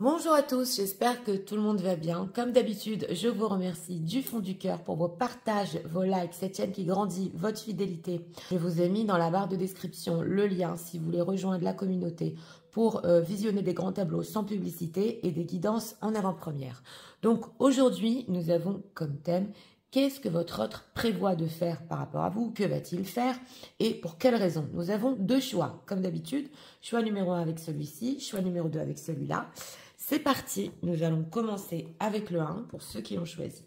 Bonjour à tous, j'espère que tout le monde va bien. Comme d'habitude, je vous remercie du fond du cœur pour vos partages, vos likes, cette chaîne qui grandit, votre fidélité. Je vous ai mis dans la barre de description le lien si vous voulez rejoindre la communauté pour visionner des grands tableaux sans publicité et des guidances en avant-première. Donc aujourd'hui, nous avons comme thème « Qu'est-ce que votre autre prévoit de faire par rapport à vous? Que va-t-il faire? Et pour quelles raisons ?» Nous avons deux choix, comme d'habitude. Choix numéro 1 avec celui-ci, choix numéro 2 avec celui-là. C'est parti, nous allons commencer avec le 1 pour ceux qui l'ont choisi.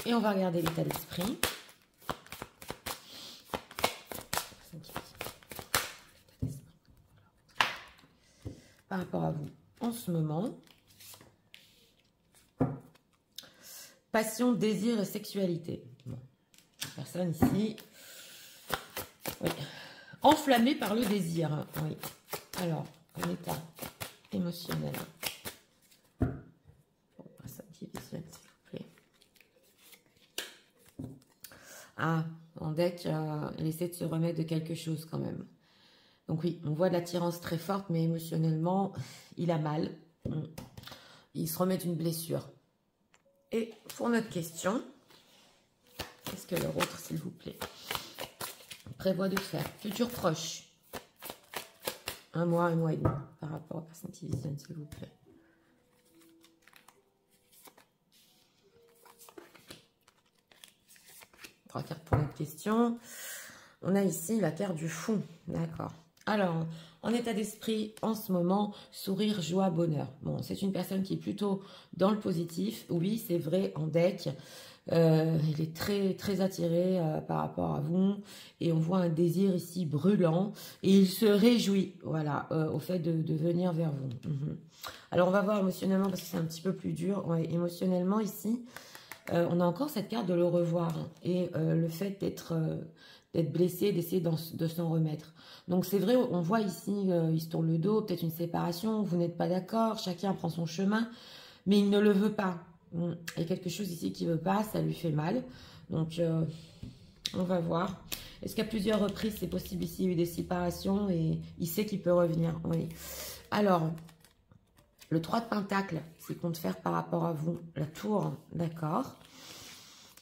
Et on va regarder l'état d'esprit. Par rapport à vous en ce moment. Passion, désir et sexualité. Bon, personne ici. Oui. Enflammée par le désir. Hein. Oui. Alors, en état émotionnel. Pour personne qui visionne, s'il vous plaît. Ah, en deck, il essaie de se remettre de quelque chose quand même. Donc oui, on voit de l'attirance très forte, mais émotionnellement, il a mal. Il se remet d'une blessure. Et pour notre question, qu'est-ce que leur autre, s'il vous plaît, prévoit de faire? Futur proche. Un mois et demi, par rapport à personne qui visionne, s'il vous plaît. Trois cartes pour notre question. On a ici la carte du fou. D'accord. Alors, en état d'esprit, en ce moment, sourire, joie, bonheur. Bon, c'est une personne qui est plutôt dans le positif. Oui, c'est vrai, en deck. Il est très attiré par rapport à vous. Et on voit un désir ici brûlant. Et il se réjouit, voilà, au fait de venir vers vous. Alors, on va voir émotionnellement, parce que c'est un petit peu plus dur. Ouais, émotionnellement, ici, on a encore cette carte de le revoir. Et le fait d'être blessé, d'essayer de s'en remettre. Donc c'est vrai, on voit ici, il se tourne le dos, peut-être une séparation, vous n'êtes pas d'accord, chacun prend son chemin, mais il ne le veut pas. Il y a quelque chose ici qui ne veut pas, ça lui fait mal. Donc on va voir. Est-ce qu'à plusieurs reprises, c'est possible ici, il y a eu des séparations et il sait qu'il peut revenir? Oui. Alors, le 3 de Pentacle, c'est compte faire par rapport à vous, la tour, d'accord.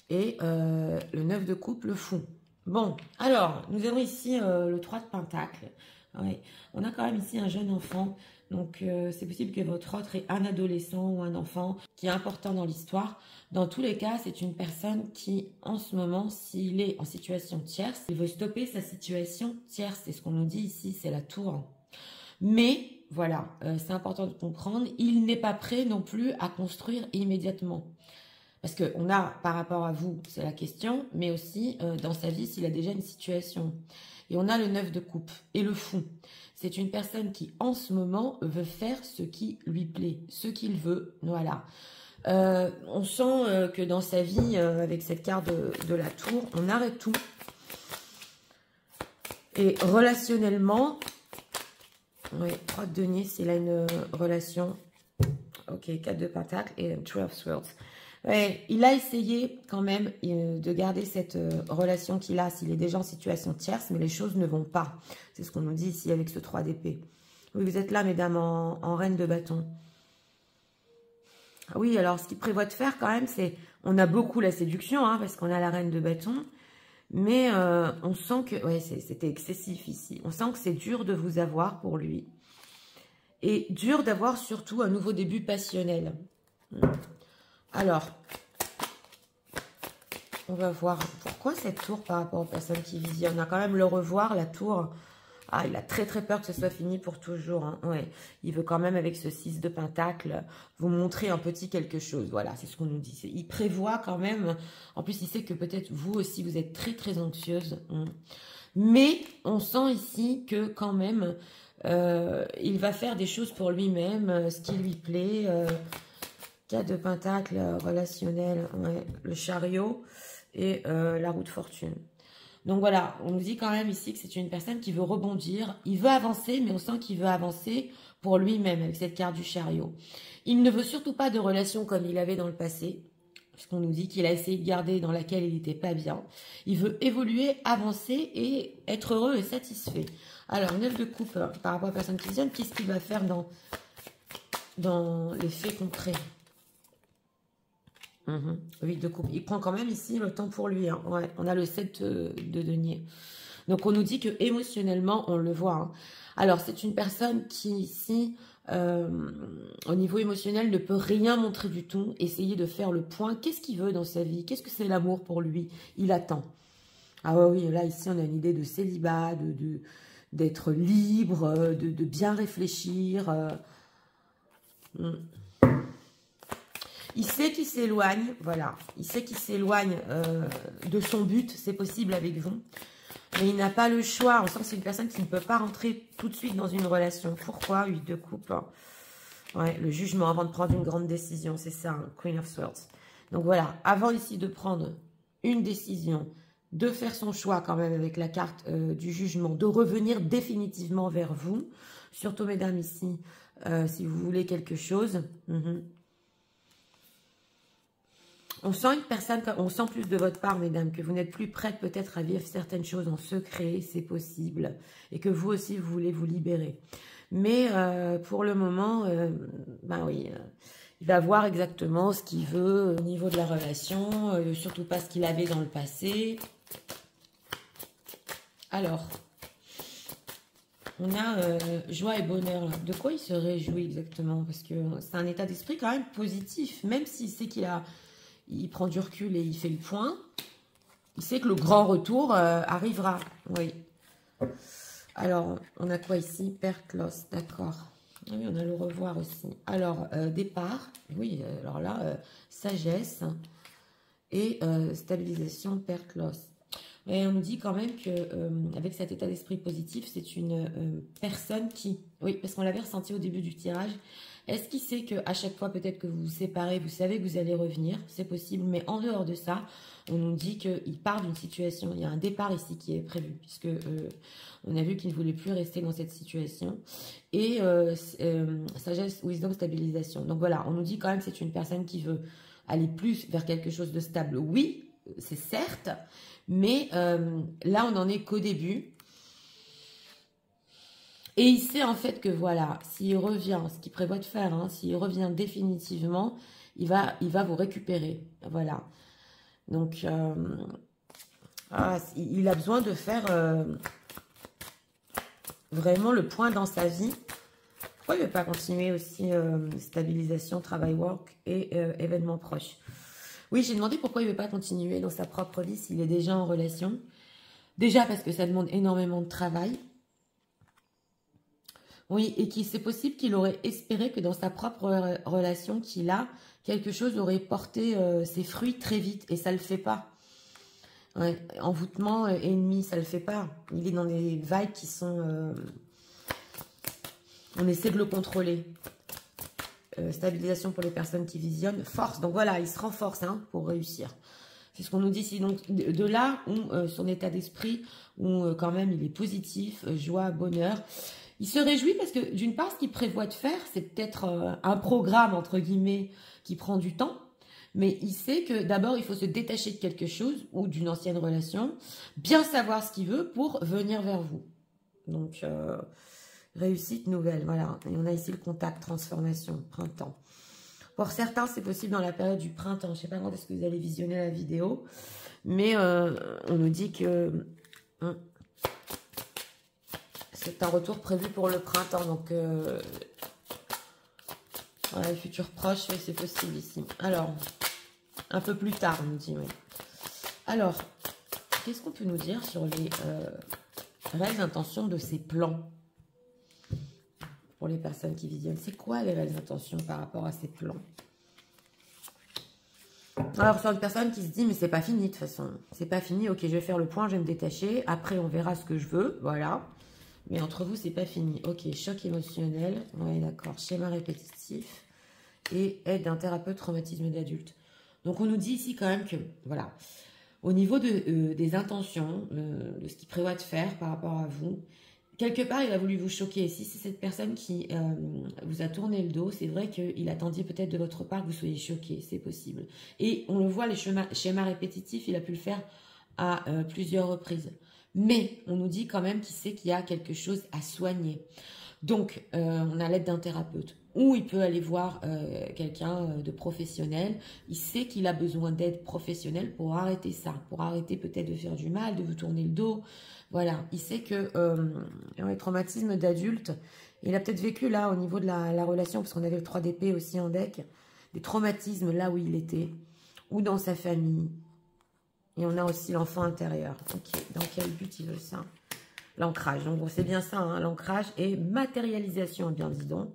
Et le 9 de coupe, le fou. Bon, alors, nous avons ici le 3 de Pentacle. Ouais. On a quand même ici un jeune enfant. Donc, c'est possible que votre autre ait un adolescent ou un enfant qui est important dans l'histoire. Dans tous les cas, c'est une personne qui, en ce moment, s'il est en situation tierce, il veut stopper sa situation tierce. C'est ce qu'on nous dit ici, c'est la tour. Mais, voilà, c'est important de comprendre, il n'est pas prêt non plus à construire immédiatement. Parce qu'on a, par rapport à vous, c'est la question, mais aussi dans sa vie, s'il a déjà une situation. Et on a le 9 de coupe et le fou. C'est une personne qui, en ce moment, veut faire ce qui lui plaît, ce qu'il veut, voilà. On sent que dans sa vie, avec cette carte de la tour, on arrête tout. Et relationnellement, oui, 3 de denier, s'il a une relation. Ok, 4 de pentacle et 3 of swords. Ouais, il a essayé quand même de garder cette relation qu'il a s'il est déjà en situation tierce, mais les choses ne vont pas. C'est ce qu'on nous dit ici avec ce 3 d'épée. Oui, vous êtes là, mesdames, en reine de bâton. Ah oui, alors ce qu'il prévoit de faire quand même, c'est... On a beaucoup la séduction, hein, parce qu'on a la reine de bâton, mais on sent que... Ouais, c'était excessif ici. On sent que c'est dur de vous avoir pour lui. Et dur d'avoir surtout un nouveau début passionnel. Alors, on va voir pourquoi cette tour par rapport aux personnes qui visionnent. On a quand même le revoir, la tour. Ah, il a très peur que ce soit fini pour toujours. Hein. Ouais. Il veut quand même, avec ce 6 de pentacle, vous montrer un petit quelque chose. Voilà, c'est ce qu'on nous dit. Il prévoit quand même. En plus, il sait que peut-être vous aussi, vous êtes très anxieuse. Mais on sent ici que quand même, il va faire des choses pour lui-même, ce qui lui plaît. 4 de pentacle, relationnel, ouais, le chariot et la roue de fortune. Donc voilà, on nous dit quand même ici que c'est une personne qui veut rebondir. Il veut avancer, mais on sent qu'il veut avancer pour lui-même avec cette carte du chariot. Il ne veut surtout pas de relation comme il avait dans le passé. Parce qu'on nous dit qu'il a essayé de garder dans laquelle il n'était pas bien. Il veut évoluer, avancer et être heureux et satisfait. Alors, 9 de coupe, par rapport à la personne qui visionne, qu'est-ce qu'il va faire dans les faits concrets? 8 de coupe. Il prend quand même ici le temps pour lui. Hein. Ouais, on a le 7 de denier. Donc, on nous dit que émotionnellement, on le voit. Hein. Alors, c'est une personne qui, ici, au niveau émotionnel, ne peut rien montrer du tout. Essayer de faire le point. Qu'est-ce qu'il veut dans sa vie? Qu'est-ce que c'est l'amour pour lui? Il attend. Ah oui, là, ici, on a une idée de célibat, d'être libre, de bien réfléchir. Il sait qu'il s'éloigne, voilà. Il sait qu'il s'éloigne de son but, c'est possible avec vous. Mais il n'a pas le choix. On sent que c'est une personne qui ne peut pas rentrer tout de suite dans une relation. Pourquoi? 8 de coupe. Ouais, le jugement avant de prendre une grande décision, c'est ça, hein, Queen of Swords. Donc voilà, avant ici de prendre une décision, de faire son choix quand même avec la carte du jugement, de revenir définitivement vers vous. Surtout, mesdames, ici, si vous voulez quelque chose. On sent une personne, on sent plus de votre part, mesdames, que vous n'êtes plus prête peut-être à vivre certaines choses en secret, c'est possible. Et que vous aussi, vous voulez vous libérer. Mais pour le moment, ben oui, il va voir exactement ce qu'il veut au niveau de la relation, surtout pas ce qu'il avait dans le passé. Alors, on a joie et bonheur. Là. De quoi il se réjouit exactement? Parce que c'est un état d'esprit quand même positif, même s'il sait il prend du recul et il fait le point. Il sait que le grand retour arrivera. Oui. Alors, on a quoi ici? Perte, loss, d'accord. Ah oui, on a le revoir aussi. Alors, départ. Oui, alors là, sagesse et stabilisation, perte, loss. Mais on nous dit quand même que avec cet état d'esprit positif, c'est une personne qui... Oui, parce qu'on l'avait ressenti au début du tirage. Est-ce qu'il sait qu'à chaque fois, peut-être que vous vous séparez, vous savez que vous allez revenir? C'est possible, mais en dehors de ça, on nous dit qu'il part d'une situation. Il y a un départ ici qui est prévu, puisque on a vu qu'il ne voulait plus rester dans cette situation. Et sagesse, wisdom, stabilisation. Donc voilà, on nous dit quand même que c'est une personne qui veut aller plus vers quelque chose de stable. Oui, c'est certes, mais là, on n'en est qu'au début. Et il sait en fait que voilà, s'il revient, ce qu'il prévoit de faire, hein, s'il revient définitivement, il va vous récupérer. Voilà. Donc, il a besoin de faire vraiment le point dans sa vie. Pourquoi il ne veut pas continuer aussi stabilisation, travail, work et événements proches? Oui, j'ai demandé pourquoi il ne veut pas continuer dans sa propre vie s'il est déjà en relation. Déjà parce que ça demande énormément de travail. Oui, et c'est possible qu'il aurait espéré que dans sa propre relation qu'il a, quelque chose aurait porté ses fruits très vite. Et ça ne le fait pas. Ouais, envoûtement ennemi, ça ne le fait pas. Il est dans des vibes qui sont... on essaie de le contrôler. Stabilisation pour les personnes qui visionnent. Force, donc voilà, il se renforce hein, pour réussir. C'est ce qu'on nous dit ici. Donc, de là où son état d'esprit, où quand même il est positif, joie, bonheur... Il se réjouit parce que, d'une part, ce qu'il prévoit de faire, c'est peut-être un programme, entre guillemets, qui prend du temps. Mais il sait que, d'abord, il faut se détacher de quelque chose ou d'une ancienne relation, bien savoir ce qu'il veut pour venir vers vous. Donc, réussite nouvelle, voilà. Et on a ici le contact, transformation, printemps. Pour certains, c'est possible dans la période du printemps. Je ne sais pas quand est-ce que vous allez visionner la vidéo. Mais on nous dit que... c'est un retour prévu pour le printemps, donc voilà, le futur proche, oui, c'est possible ici. Alors, un peu plus tard, on nous dit, oui. Alors, qu'est-ce qu'on peut nous dire sur les réelles intentions de ces plans pour les personnes qui visionnent? C'est quoi les réelles intentions par rapport à ces plans? Alors, sur une personne qui se dit, mais c'est pas fini de toute façon. C'est pas fini, ok, je vais faire le point, je vais me détacher. Après, on verra ce que je veux, voilà. Mais entre vous, c'est pas fini. Ok, choc émotionnel. Oui, d'accord. Schéma répétitif. Et aide d'un thérapeute, traumatisme d'adulte. Donc, on nous dit ici quand même que, voilà, au niveau des intentions, de ce qu'il prévoit de faire par rapport à vous, quelque part, il a voulu vous choquer. Si c'est cette personne qui vous a tourné le dos, c'est vrai qu'il attendiez peut-être de votre part que vous soyez choqué, c'est possible. Et on le voit, les schémas répétitifs, il a pu le faire à plusieurs reprises. Mais on nous dit quand même qu'il sait qu'il y a quelque chose à soigner. Donc, on a l'aide d'un thérapeute. Ou il peut aller voir quelqu'un de professionnel. Il sait qu'il a besoin d'aide professionnelle pour arrêter ça. Pour arrêter peut-être de faire du mal, de vous tourner le dos. Voilà, il sait que les traumatismes d'adulte, il a peut-être vécu là au niveau de la relation, parce qu'on avait le 3 d'épée aussi en deck, des traumatismes là où il était, ou dans sa famille. Et on a aussi l'enfant intérieur. Ok, dans quel but il veut ça? L'ancrage, donc c'est bien ça, hein, l'ancrage et matérialisation, bien dis donc.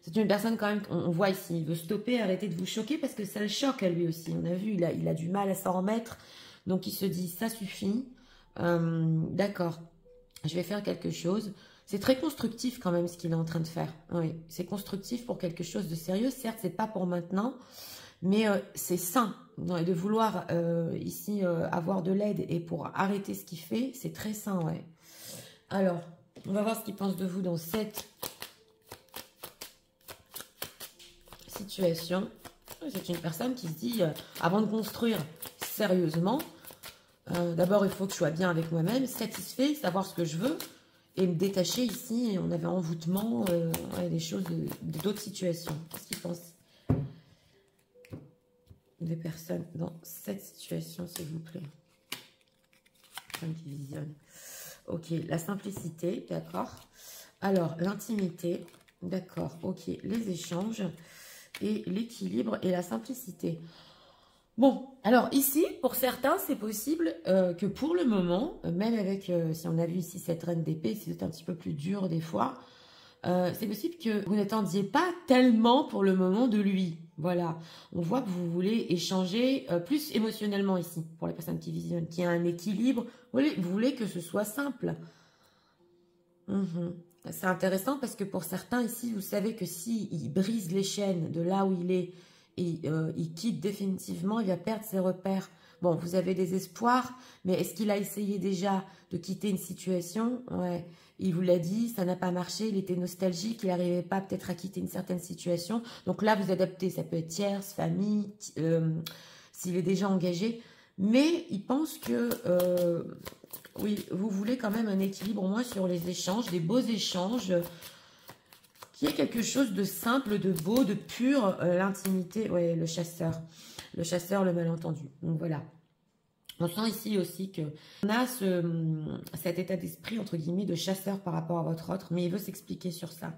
C'est une personne quand même, on voit ici, il veut stopper, arrêter de vous choquer parce que ça le choque à lui aussi. On a vu, il a du mal à s'en remettre. Donc il se dit, ça suffit. D'accord, je vais faire quelque chose. C'est très constructif quand même ce qu'il est en train de faire. Oui, c'est constructif pour quelque chose de sérieux. Certes, c'est pas pour maintenant, mais c'est sain de vouloir ici avoir de l'aide et pour arrêter ce qu'il fait, c'est très sain, ouais. Alors, on va voir ce qu'il pense de vous dans cette situation. C'est une personne qui se dit, avant de construire sérieusement, d'abord il faut que je sois bien avec moi-même, satisfait, savoir ce que je veux, et me détacher ici. On avait envoûtement, ouais, des choses, d'autres situations. Qu'est-ce qu'il pense des personnes dans cette situation, s'il vous plaît? Personne qui visionne. Ok, la simplicité, d'accord. Alors, l'intimité, d'accord. Ok, les échanges et l'équilibre et la simplicité. Bon, alors ici, pour certains, c'est possible que pour le moment, même avec, si on a vu ici cette reine d'épée, c'est un petit peu plus dur des fois, c'est possible que vous n'attendiez pas tellement pour le moment de lui. Voilà, on voit que vous voulez échanger plus émotionnellement ici, pour les personnes qui visionnent, qu'il y a un équilibre. Vous voulez que ce soit simple. C'est intéressant parce que pour certains ici, vous savez que s'il brise les chaînes de là où il est et il quitte définitivement, il va perdre ses repères. Bon, vous avez des espoirs, mais est-ce qu'il a essayé déjà de quitter une situation? Ouais, il vous l'a dit, ça n'a pas marché, il était nostalgique, il n'arrivait pas peut-être à quitter une certaine situation. Donc là, vous adaptez, ça peut être tierce, famille, s'il est déjà engagé. Mais il pense que, oui, vous voulez quand même un équilibre, au moins sur les échanges, des beaux échanges, qu'il y ait quelque chose de simple, de beau, de pur, l'intimité, ouais, le chasseur, le malentendu. Donc voilà. On sent ici aussi qu'on a cet état d'esprit, entre guillemets, de chasseur par rapport à votre autre, mais il veut s'expliquer sur ça.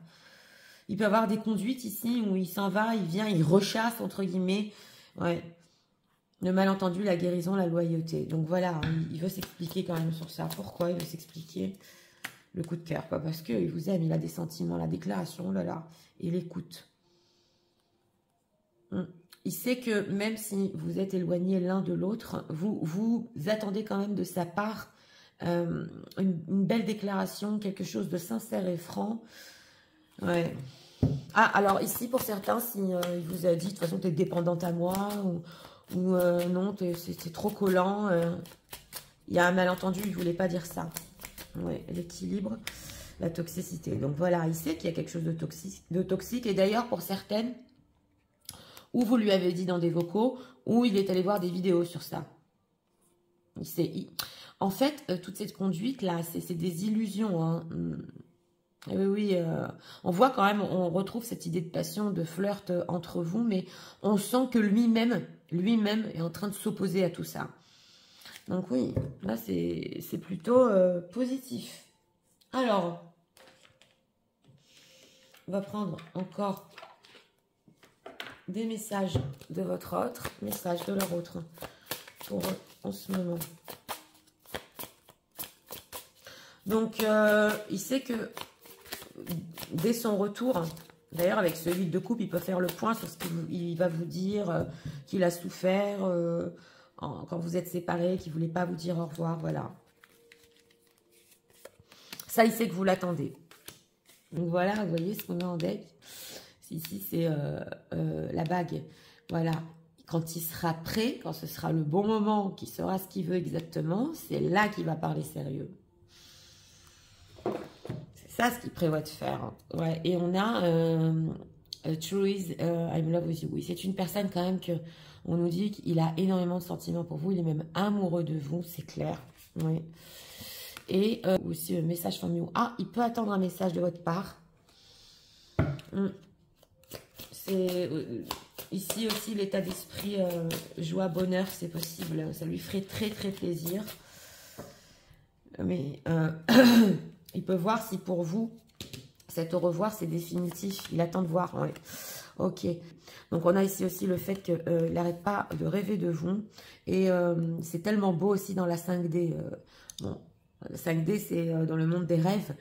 Il peut avoir des conduites ici où il s'en va, il vient, il rechasse, entre guillemets, ouais. Le malentendu, la guérison, la loyauté. Donc voilà, il veut s'expliquer quand même sur ça. Pourquoi il veut s'expliquer? Le coup de cœur, pas parce qu'il vous aime, il a des sentiments, la déclaration, oh là là, il écoute. Il sait que même si vous êtes éloignés l'un de l'autre, vous attendez quand même de sa part une belle déclaration, quelque chose de sincère et franc. Ouais. Ah, alors ici, pour certains, si il vous a dit, de toute façon, tu es dépendante à moi, ou non, c'est trop collant, il y a un malentendu, il ne voulait pas dire ça. Ouais, l'équilibre, la toxicité. Donc voilà, il sait qu'il y a quelque chose de toxique. Et d'ailleurs, pour certaines, ou vous lui avez dit dans des vocaux, ou il est allé voir des vidéos sur ça. En fait, toute cette conduite-là, c'est des illusions. Hein. Oui, on voit quand même, on retrouve cette idée de passion, de flirt entre vous, mais on sent que lui-même est en train de s'opposer à tout ça. Donc oui, là c'est plutôt positif. Alors, on va prendre encore des messages de votre autre, messages de leur autre, pour en ce moment. Donc, il sait que dès son retour, d'ailleurs avec ce 8 de coupe, il peut faire le point sur ce qu'il va vous dire, qu'il a souffert quand vous êtes séparés, qu'il ne voulait pas vous dire au revoir, voilà. Ça, il sait que vous l'attendez. Donc voilà, vous voyez ce qu'on a en deck. Ici, c'est la bague. Voilà. Quand il sera prêt, quand ce sera le bon moment, qu'il saura ce qu'il veut exactement, c'est là qu'il va parler sérieux. ça ce qu'il prévoit de faire. Hein. Ouais. Et on a Truth, I'm in love with you. Oui, c'est une personne quand même que on nous dit qu'il a énormément de sentiments pour vous. Il est même amoureux de vous, c'est clair. Oui. Et aussi message from you. Ah, il peut attendre un message de votre part. C'est ici aussi l'état d'esprit joie, bonheur, c'est possible. Ça lui ferait très très plaisir. Mais il peut voir si pour vous, cet au revoir, c'est définitif. Il attend de voir. Ouais. Ok. Donc, on a ici aussi le fait qu'il n'arrête pas de rêver de vous. Et c'est tellement beau aussi dans la 5D. Bon, la 5D, c'est dans le monde des rêves.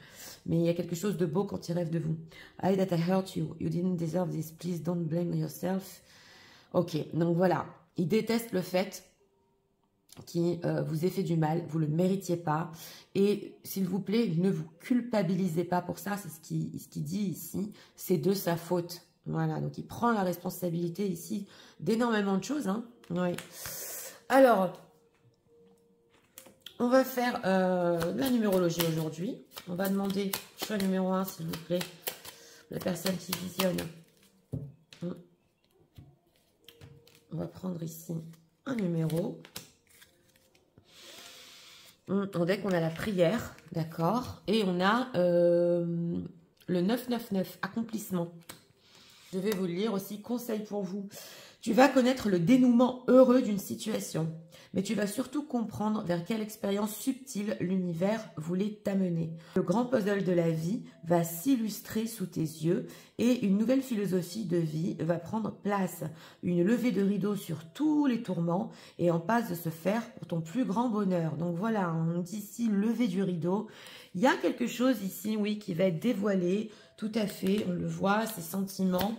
Mais il y a quelque chose de beau quand il rêve de vous. I that I hurt you. You didn't deserve this. Please don't blame yourself. Ok. Donc, voilà. Il déteste le fait qui vous ait fait du mal, vous ne le méritiez pas. Et s'il vous plaît, ne vous culpabilisez pas pour ça, c'est ce qu'il dit ici, c'est de sa faute. Voilà, donc il prend la responsabilité ici d'énormément de choses. Hein. Oui. Alors, on va faire la numérologie aujourd'hui. On va demander, choix numéro 1, s'il vous plaît, la personne qui visionne. On va prendre ici un numéro. On dit qu'on a la prière, d'accord, et on a le 999, accomplissement. Je vais vous le lire aussi, conseil pour vous. Tu vas connaître le dénouement heureux d'une situation, mais tu vas surtout comprendre vers quelle expérience subtile l'univers voulait t'amener. Le grand puzzle de la vie va s'illustrer sous tes yeux et une nouvelle philosophie de vie va prendre place. Une levée de rideau sur tous les tourments est en passe de se faire pour ton plus grand bonheur. Donc voilà, on dit ici levée du rideau. Il y a quelque chose ici, oui, qui va être dévoilé, tout à fait, on le voit, ces sentiments.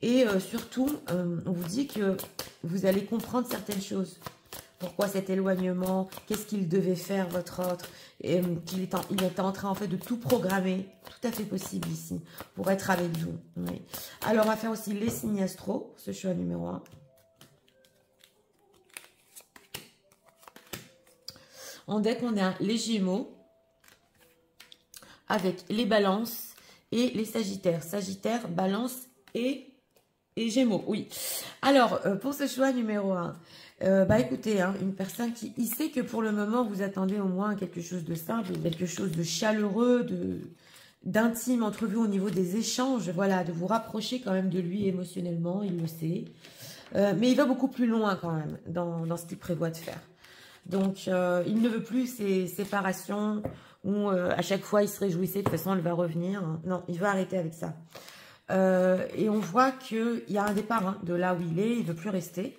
Et surtout, on vous dit que vous allez comprendre certaines choses. Pourquoi cet éloignement? Qu'est-ce qu'il devait faire, votre autre? Et il était en train, en fait, de tout programmer. Tout à fait possible ici, pour être avec vous. Oui. Alors, on va faire aussi les signes astro, ce choix numéro 1. On dit qu'on a les Gémeaux, avec les Balances et les Sagittaires. Sagittaire, Balance et Gémeaux, oui. Alors, pour ce choix numéro 1, bah écoutez, hein, une personne qui il sait que pour le moment, vous attendez au moins quelque chose de simple, quelque chose de chaleureux, d'intime entre vous au niveau des échanges, voilà, de vous rapprocher quand même de lui émotionnellement, il le sait. Mais il va beaucoup plus loin quand même dans ce qu'il prévoit de faire. Donc, il ne veut plus ces séparations où à chaque fois, il se réjouissait, de toute façon, elle va revenir. Non, il va arrêter avec ça. Et on voit qu'il y a un départ hein, de là où il est, il ne veut plus rester.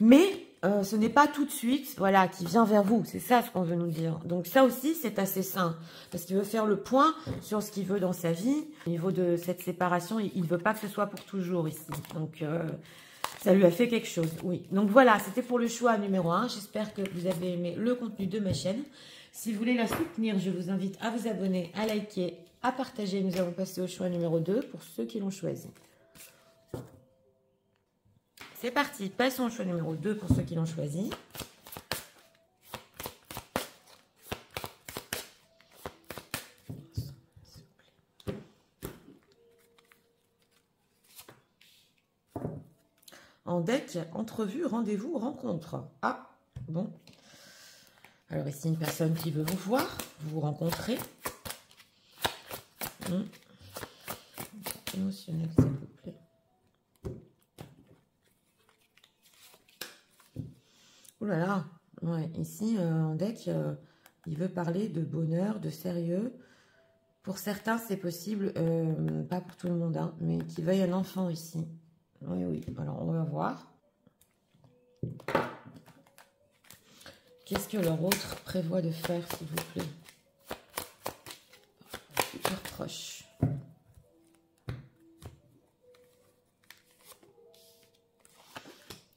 Mais ce n'est pas tout de suite voilà, qui vient vers vous, c'est ça ce qu'on veut nous dire. Donc ça aussi, c'est assez sain, parce qu'il veut faire le point sur ce qu'il veut dans sa vie. Au niveau de cette séparation, il ne veut pas que ce soit pour toujours ici. Donc ça lui a fait quelque chose, oui. Donc voilà, c'était pour le choix numéro 1. J'espère que vous avez aimé le contenu de ma chaîne. Si vous voulez la soutenir, je vous invite à vous abonner, à liker, à partager. Nous allons passer au choix numéro 2 pour ceux qui l'ont choisi. C'est parti, passons au choix numéro 2 pour ceux qui l'ont choisi. En deck, entrevue, rendez-vous, rencontre. Ah, bon. Alors ici, une personne qui veut vous voir, vous rencontrer. Émotionnel, s'il vous plaît. Ouh là là, ouais, ici, en deck, il veut parler de bonheur, de sérieux. Pour certains, c'est possible, pas pour tout le monde, hein, mais qu'il veuille un enfant ici. Oui, oui, alors on va voir. Qu'est-ce que leur autre prévoit de faire, s'il vous plaît? Super proche.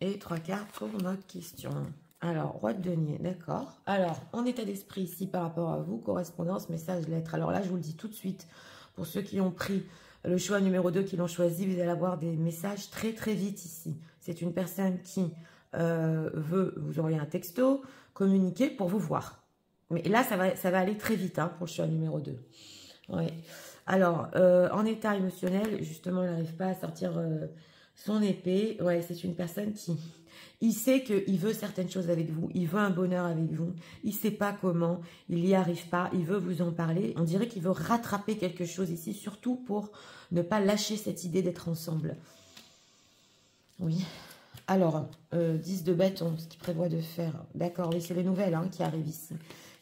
Et 3 cartes pour notre question. Alors, roi de denier, d'accord. Alors, en état d'esprit ici par rapport à vous, correspondance, message, lettre. Alors là, je vous le dis tout de suite, pour ceux qui ont pris le choix numéro 2, qui l'ont choisi, vous allez avoir des messages très très vite ici. C'est une personne qui veut vous envoyer un texto, communiquer pour vous voir. Mais là, ça va aller très vite hein, pour le choix numéro 2. Ouais. Alors, en état émotionnel, justement, il n'arrive pas à sortir son épée. Ouais, c'est une personne qui... Il sait qu'il veut certaines choses avec vous. Il veut un bonheur avec vous. Il ne sait pas comment. Il n'y arrive pas. Il veut vous en parler. On dirait qu'il veut rattraper quelque chose ici, surtout pour ne pas lâcher cette idée d'être ensemble. Oui. Alors, 10 de bâton, ce qu'il prévoit de faire. D'accord, oui, c'est les nouvelles hein, qui arrivent ici.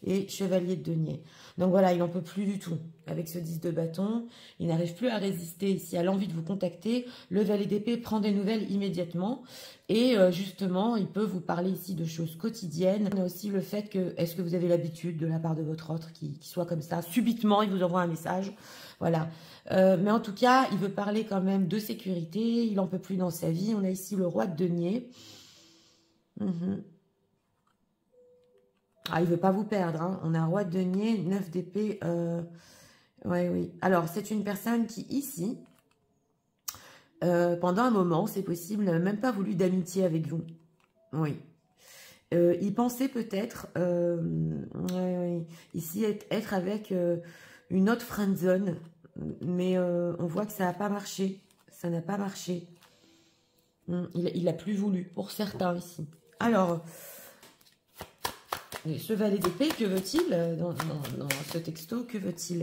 Et chevalier de denier. Donc voilà, il n'en peut plus du tout avec ce 10 de bâton. Il n'arrive plus à résister ici à l'envie de vous contacter. Le valet d'épée prend des nouvelles immédiatement. Et justement, il peut vous parler ici de choses quotidiennes. Il y a aussi le fait que, est-ce que vous avez l'habitude de la part de votre autre qui soit comme ça, subitement, il vous envoie un message. Voilà. Mais en tout cas, il veut parler quand même de sécurité. Il n'en peut plus dans sa vie. On a ici le roi de denier. Ah, il veut pas vous perdre. Hein. On a un roi de denier, 9 d'épée. Ouais, oui. Alors, c'est une personne qui, ici, pendant un moment, c'est possible, n'a même pas voulu d'amitié avec vous. Oui. Il pensait peut-être, ici, être avec une autre friendzone. Mais on voit que ça n'a pas marché. Ça n'a pas marché. Il n'a plus voulu, pour certains, ici. Alors... Ce valet d'épée, que veut-il dans ce texto? Que veut-il?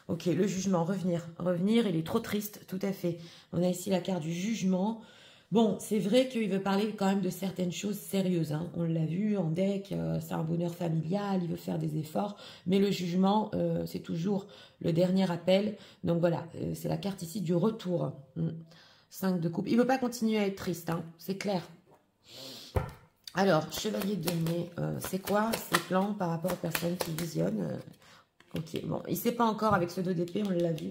Ok, le jugement, revenir. Revenir, il est trop triste, tout à fait. On a ici la carte du jugement. Bon, c'est vrai qu'il veut parler quand même de certaines choses sérieuses. Hein. On l'a vu en deck, c'est un bonheur familial, il veut faire des efforts. Mais le jugement, c'est toujours le dernier appel. Donc voilà, c'est la carte ici du retour. 5 de coupe. Il ne veut pas continuer à être triste, hein, c'est clair. Alors, chevalier de denier, c'est quoi ces plans par rapport aux personnes qui visionnent? Ok, bon, il ne sait pas encore avec ce 2 d'épée, on l'a vu.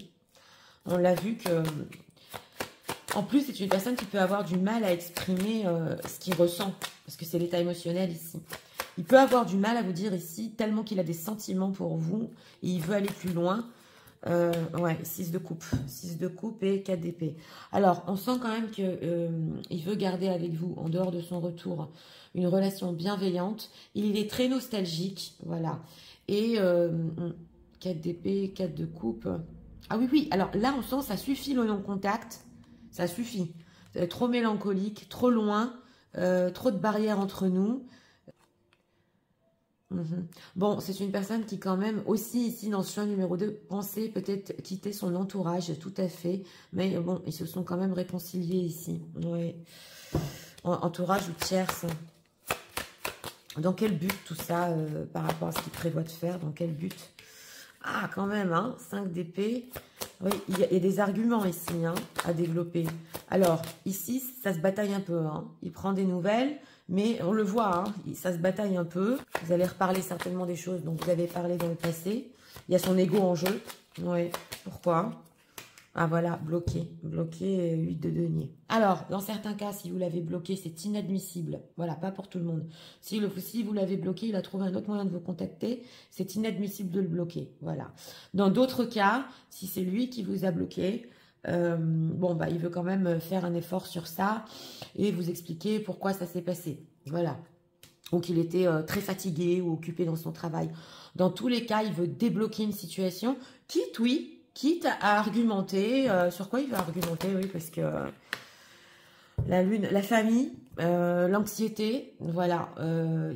On l'a vu que... En plus, c'est une personne qui peut avoir du mal à exprimer ce qu'il ressent, parce que c'est l'état émotionnel ici. Il peut avoir du mal à vous dire ici, tellement qu'il a des sentiments pour vous, et il veut aller plus loin. Ouais, 6 de coupe. 6 de coupe et 4 d'épée. Alors, on sent quand même qu'il veut garder avec vous, en dehors de son retour, une relation bienveillante. Il est très nostalgique, voilà. Et 4 d'épée, 4 de coupe. Ah oui, oui, alors là, on sent ça suffit le non-contact. Ça suffit. Trop mélancolique, trop loin, trop de barrières entre nous. Bon, c'est une personne qui quand même aussi ici dans ce choix numéro 2 pensait peut-être quitter son entourage, tout à fait. Mais bon, ils se sont quand même réconciliés ici. Oui. Entourage ou tierce. Dans quel but tout ça par rapport à ce qu'il prévoit de faire? Dans quel but? Ah, quand même, hein, 5 d'épée. Oui, il y a des arguments ici hein, à développer. Alors, ici, ça se bataille un peu. Hein. Il prend des nouvelles, mais on le voit, hein, ça se bataille un peu. Vous allez reparler certainement des choses dont vous avez parlé dans le passé. Il y a son ego en jeu. Oui, pourquoi? Ah voilà, bloqué. Bloqué, 8 de denier. Alors, dans certains cas, si vous l'avez bloqué, c'est inadmissible. Voilà, pas pour tout le monde. Si vous l'avez bloqué, il a trouvé un autre moyen de vous contacter, c'est inadmissible de le bloquer. Voilà. Dans d'autres cas, si c'est lui qui vous a bloqué, bon, bah, il veut quand même faire un effort sur ça et vous expliquer pourquoi ça s'est passé. Voilà. Ou qu'il était très fatigué ou occupé dans son travail. Dans tous les cas, il veut débloquer une situation, quitte à argumenter. Sur quoi il va argumenter? Oui, parce que la lune, la famille, l'anxiété, voilà.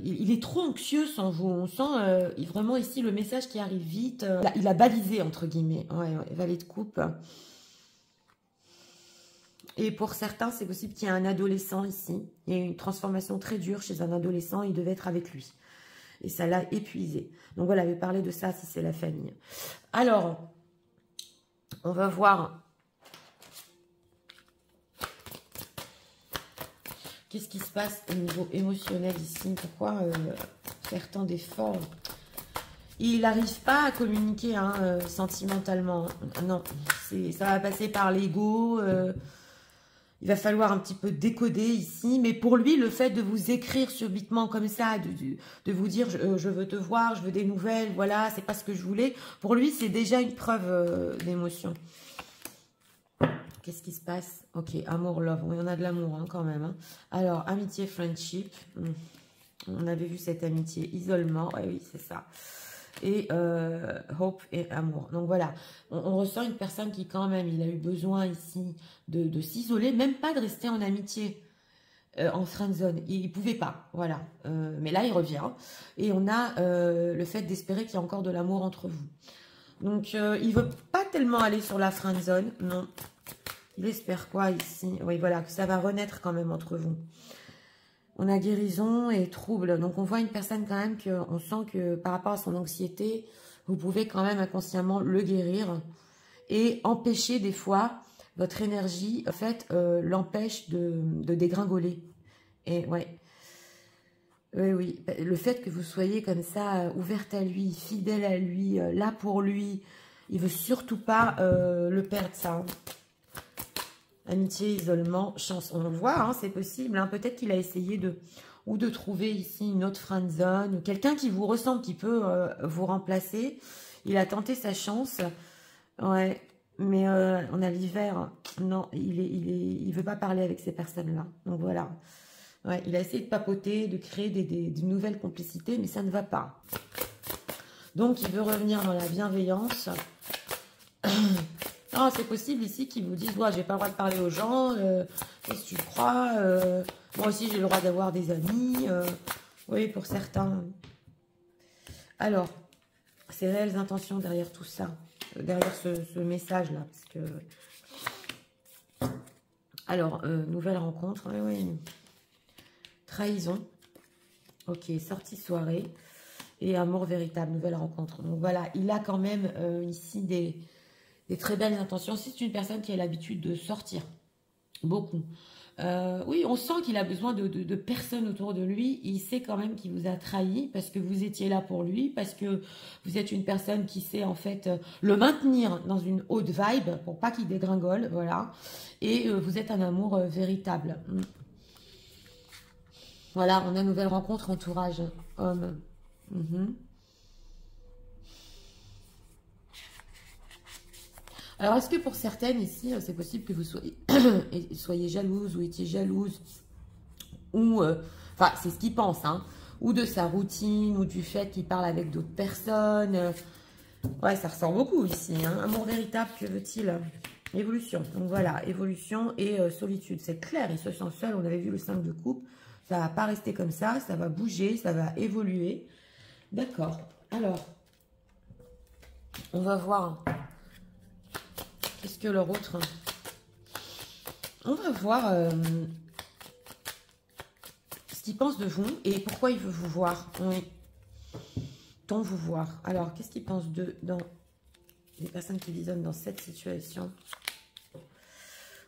Il est trop anxieux sans vous. On sent vraiment ici le message qui arrive vite. Il a balisé, entre guillemets. Ouais, valet de coupe. Et pour certains, c'est possible qu'il y ait un adolescent ici. Il y a une transformation très dure chez un adolescent. Il devait être avec lui. Et ça l'a épuisé. Donc voilà, je vais parler de ça si c'est la famille. Alors... On va voir qu'est-ce qui se passe au niveau émotionnel ici. Pourquoi faire tant d'efforts? Il n'arrive pas à communiquer hein, sentimentalement. Non, ça va passer par l'ego. Il va falloir un petit peu décoder ici. Mais pour lui, le fait de vous écrire subitement comme ça, de vous dire je veux te voir, je veux des nouvelles, voilà, c'est pas ce que je voulais. Pour lui, c'est déjà une preuve d'émotion. Qu'est-ce qui se passe? Ok, amour, love. Oui, on a de l'amour hein, quand même. Hein. Alors, amitié, friendship. On avait vu cette amitié. Isolement. Ouais, oui, c'est ça. et hope et amour. Donc voilà, on ressent une personne qui quand même, il a eu besoin ici de s'isoler, même pas de rester en amitié, en friend zone. Il pouvait pas, voilà. Mais là, il revient. Et on a le fait d'espérer qu'il y a encore de l'amour entre vous. Donc, il veut pas tellement aller sur la friend zone, non. Il espère quoi ici? Oui, voilà, que ça va renaître quand même entre vous. On a guérison et trouble. Donc, on voit une personne quand même on sent que par rapport à son anxiété, vous pouvez quand même inconsciemment le guérir et empêcher des fois votre énergie, en fait, l'empêche de dégringoler. Et ouais. Oui, oui. Le fait que vous soyez comme ça, ouverte à lui, fidèle à lui, là pour lui, il veut surtout pas le perdre, ça. Hein. Amitié, isolement, chance. On le voit, hein, c'est possible. Hein. Peut-être qu'il a essayé de trouver ici une autre friend zone, quelqu'un qui vous ressemble, qui peut vous remplacer. Il a tenté sa chance. Ouais, mais on a l'hiver. Non, il veut pas parler avec ces personnes-là. Donc voilà. Ouais, il a essayé de papoter, de créer des nouvelles complicités, mais ça ne va pas. Donc, il veut revenir dans la bienveillance. Non, c'est possible ici qu'ils vous disent, ouais, j'ai pas le droit de parler aux gens, qu'est-ce que tu crois, moi aussi j'ai le droit d'avoir des amis, oui, pour certains. Alors, ces réelles intentions derrière tout ça, derrière ce message-là, parce que... Alors, nouvelle rencontre, oui, oui. Trahison, ok, sortie soirée, et amour véritable, nouvelle rencontre. Donc voilà, il a quand même ici des très belles intentions. C'est une personne qui a l'habitude de sortir, beaucoup. Oui, on sent qu'il a besoin de personnes autour de lui. Il sait quand même qu'il vous a trahi parce que vous étiez là pour lui, parce que vous êtes une personne qui sait en fait le maintenir dans une haute vibe pour pas qu'il dégringole, voilà. Et vous êtes un amour véritable. Voilà, on a une nouvelle rencontre, entourage, homme. Alors, est-ce que pour certaines ici, c'est possible que vous soyez jalouse ou étiez jalouse ou, enfin, c'est ce qu'il pense, hein, ou de sa routine, ou du fait qu'il parle avec d'autres personnes. Ouais, ça ressort beaucoup ici. Hein. Amour véritable, que veut-il? Évolution. Donc voilà, évolution et solitude. C'est clair, il se sent seul. On avait vu le 5 de coupe. Ça ne va pas rester comme ça va bouger, ça va évoluer. D'accord. Alors, on va voir... Qu'est-ce que leur autre? On va voir ce qu'il pense de vous et pourquoi il veut vous voir. Oui. Tant vous voir. Alors, qu'est-ce qu'il pense dans les personnes qui visionnent dans cette situation?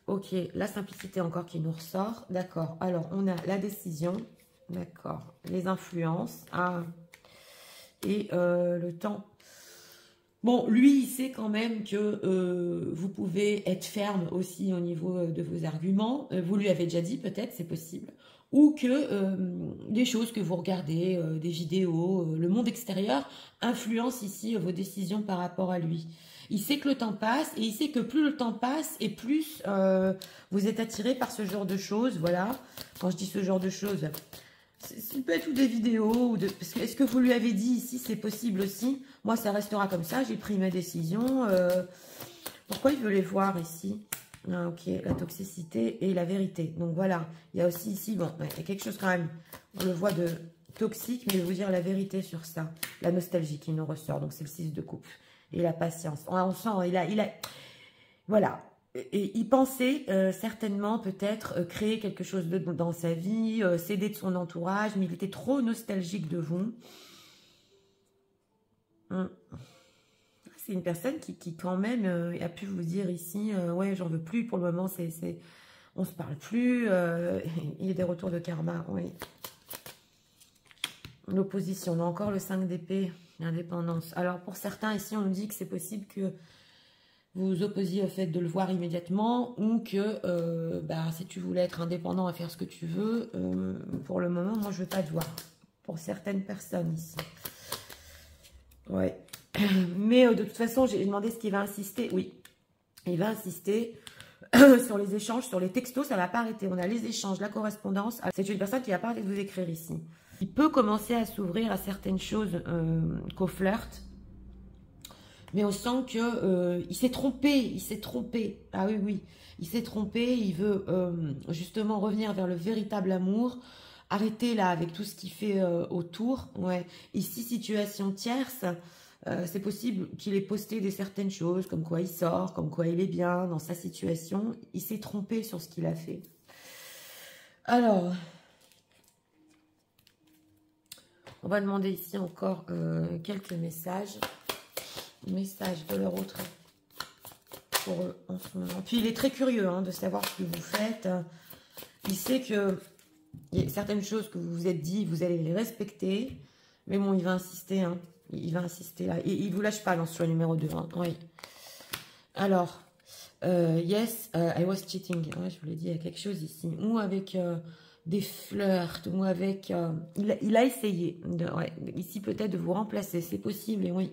Ok, la simplicité encore qui nous ressort. D'accord. Alors, on a la décision. D'accord. Les influences. Ah. Et le temps. Bon, lui, il sait quand même que vous pouvez être ferme aussi au niveau de vos arguments. Vous lui avez déjà dit, peut-être, c'est possible. Ou que des choses que vous regardez, des vidéos, le monde extérieur, influence ici vos décisions par rapport à lui. Il sait que le temps passe et il sait que plus le temps passe et plus vous êtes attiré par ce genre de choses. Voilà, quand je dis ce genre de choses... Ça peut être ou des vidéos, parce que est-ce que vous lui avez dit ici, c'est possible aussi. Moi, ça restera comme ça, j'ai pris ma décision. Pourquoi il veut les voir ici? Ah, ok, la toxicité et la vérité. Donc voilà, il y a aussi ici, bon, il y a quelque chose quand même, on le voit de toxique, mais je vais vous dire la vérité sur ça. La nostalgie qui nous ressort, donc c'est le 6 de coupe. Et la patience. On sent, il a voilà. Et il pensait certainement peut-être créer quelque chose dans sa vie, s'aider de son entourage, mais il était trop nostalgique de vous. C'est une personne qui quand même a pu vous dire ici, ouais, j'en veux plus pour le moment, on se parle plus, il y a des retours de karma, oui. L'opposition, on a encore le 5 d'épée, l'indépendance. Alors pour certains ici, on nous dit que c'est possible que vous vous opposiez au fait de le voir immédiatement ou que si tu voulais être indépendant et faire ce que tu veux, pour le moment, moi, je ne veux pas te voir. Pour certaines personnes ici. Ouais. Mais de toute façon, j'ai demandé ce qu'il va insister. Oui, il va insister sur les échanges, sur les textos, ça ne va pas arrêter. On a les échanges, la correspondance. C'est une personne qui va pas arrêter de vous écrire ici. Il peut commencer à s'ouvrir à certaines choses qu'au flirt. Mais on sent que il s'est trompé. Ah oui, oui, il s'est trompé. Il veut justement revenir vers le véritable amour. Arrêtez là avec tout ce qu'il fait autour. Ouais. Ici, situation tierce. C'est possible qu'il ait posté certaines choses, comme quoi il sort, comme quoi il est bien dans sa situation. Il s'est trompé sur ce qu'il a fait. Alors, on va demander ici encore quelques messages. Messages de leur autre pour eux en ce moment. Puis il est très curieux de savoir ce que vous faites. Il sait que il y a certaines choses que vous vous êtes dit, vous allez les respecter. Mais bon, il va insister. Il va insister là. Et il ne vous lâche pas dans ce choix numéro 2. Oui. Alors, yes, I was cheating. Ouais, je vous l'ai dit, il y a quelque chose ici. Ou avec des flirts, ou avec... il a essayé, ici peut-être de vous remplacer, c'est possible, et oui.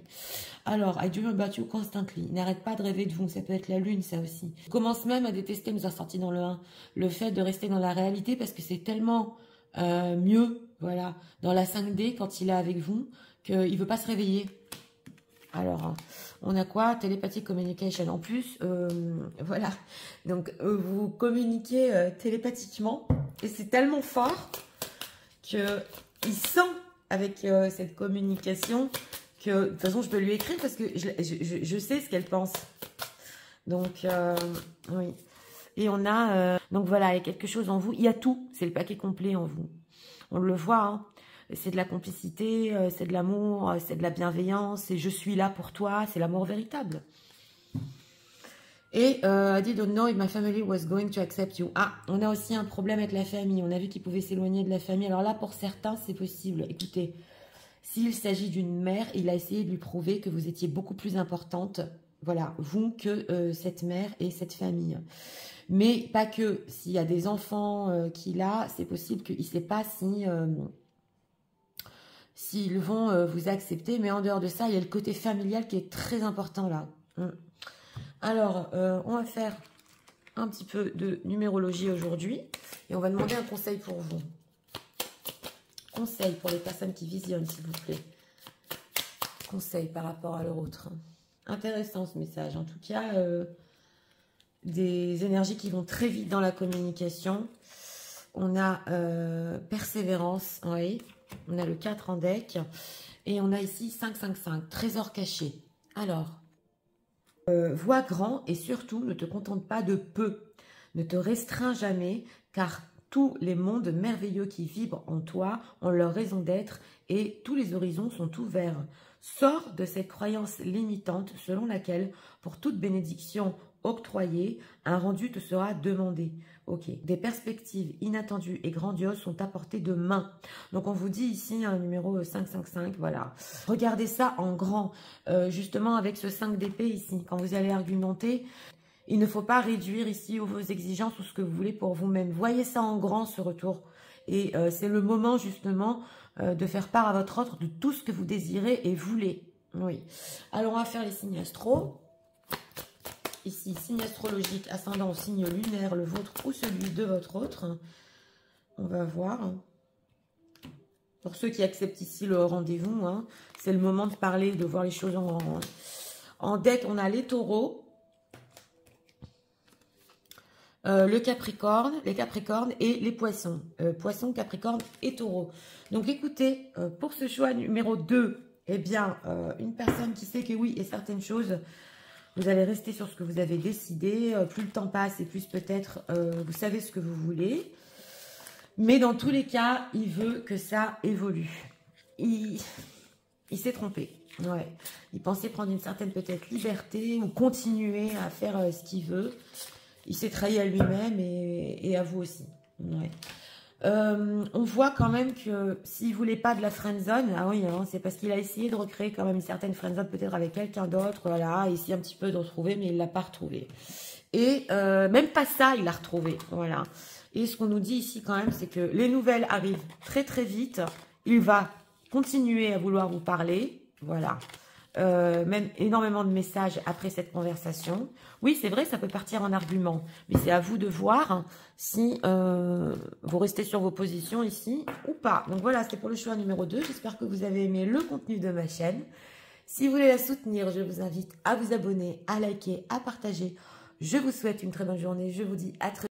Alors, I dream about you constantly. Il n'arrête pas de rêver de vous, ça peut être la lune, ça aussi. Il commence même à détester, nous a sorti dans le 1, le fait de rester dans la réalité, parce que c'est tellement mieux, voilà, dans la 5D, quand il est avec vous, qu'il ne veut pas se réveiller. Alors, on a quoi? Télépathique communication. En plus, voilà. Donc, vous communiquez télépathiquement. Et c'est tellement fort qu'il sent avec cette communication que, de toute façon, je peux lui écrire parce que je sais ce qu'elle pense. Donc, oui. Et on a... donc, voilà, il y a quelque chose en vous. Il y a tout. C'est le paquet complet en vous. On le voit, c'est de la complicité, c'est de l'amour, c'est de la bienveillance, c'est je suis là pour toi, c'est l'amour véritable. Et I didn't know if my family was going to accept you. Ah, on a aussi un problème avec la famille. On a vu qu'il pouvait s'éloigner de la famille. Alors là, pour certains, c'est possible. Écoutez, s'il s'agit d'une mère, il a essayé de lui prouver que vous étiez beaucoup plus importante, voilà, vous, que cette mère et cette famille. Mais pas que. S'il y a des enfants qu'il a, c'est possible qu'il ne sait pas si... s'ils vont vous accepter, mais en dehors de ça, il y a le côté familial qui est très important là. Alors, on va faire un petit peu de numérologie aujourd'hui et on va demander un conseil pour vous. Conseil pour les personnes qui visionnent, s'il vous plaît. Conseil par rapport à leur autre. Intéressant ce message. En tout cas, des énergies qui vont très vite dans la communication. On a persévérance, oui. On a le 4 en deck. Et on a ici 5-5-5, trésor caché. Alors, vois grand et surtout ne te contente pas de peu. Ne te restreins jamais car tous les mondes merveilleux qui vibrent en toi ont leur raison d'être et tous les horizons sont ouverts. Sors de cette croyance limitante selon laquelle pour toute bénédiction octroyée, un rendu te sera demandé. Ok, des perspectives inattendues et grandioses sont apportées de main. Donc on vous dit ici un numéro 555, voilà. Regardez ça en grand, justement avec ce 5 d'épée ici, quand vous allez argumenter. Il ne faut pas réduire ici vos exigences ou ce que vous voulez pour vous-même. Voyez ça en grand, ce retour. Et c'est le moment justement de faire part à votre autre de tout ce que vous désirez et voulez. Oui. Alors on va faire les signes astro. Ici, signe astrologique, ascendant au signe lunaire, le vôtre ou celui de votre autre. On va voir. Pour ceux qui acceptent ici le rendez-vous, c'est le moment de parler, de voir les choses en deck. On a les taureaux, le capricorne, les capricornes et les poissons. Poissons, capricorne et taureau. Donc écoutez, pour ce choix numéro 2, eh bien, une personne qui sait que oui, et certaines choses... Vous allez rester sur ce que vous avez décidé. Plus le temps passe et plus peut-être vous savez ce que vous voulez. Mais dans tous les cas, il veut que ça évolue. Il s'est trompé. Ouais. Il pensait prendre une certaine peut-être liberté ou continuer à faire ce qu'il veut. Il s'est trahi à lui-même et à vous aussi. Ouais. On voit quand même que s'il ne voulait pas de la friendzone, ah oui, c'est parce qu'il a essayé de recréer quand même une certaine friendzone peut-être avec quelqu'un d'autre, voilà, essayer un petit peu de retrouver, mais il ne l'a pas retrouvé. Et même pas ça, il l'a retrouvé, voilà. Et ce qu'on nous dit ici quand même, c'est que les nouvelles arrivent très très vite, il va continuer à vouloir vous parler, voilà. même énormément de messages après cette conversation. Oui, c'est vrai, ça peut partir en argument, mais c'est à vous de voir si vous restez sur vos positions ici ou pas. Donc voilà, c'était pour le choix numéro 2. J'espère que vous avez aimé le contenu de ma chaîne. Si vous voulez la soutenir, je vous invite à vous abonner, à liker, à partager. Je vous souhaite une très bonne journée. Je vous dis à très bientôt.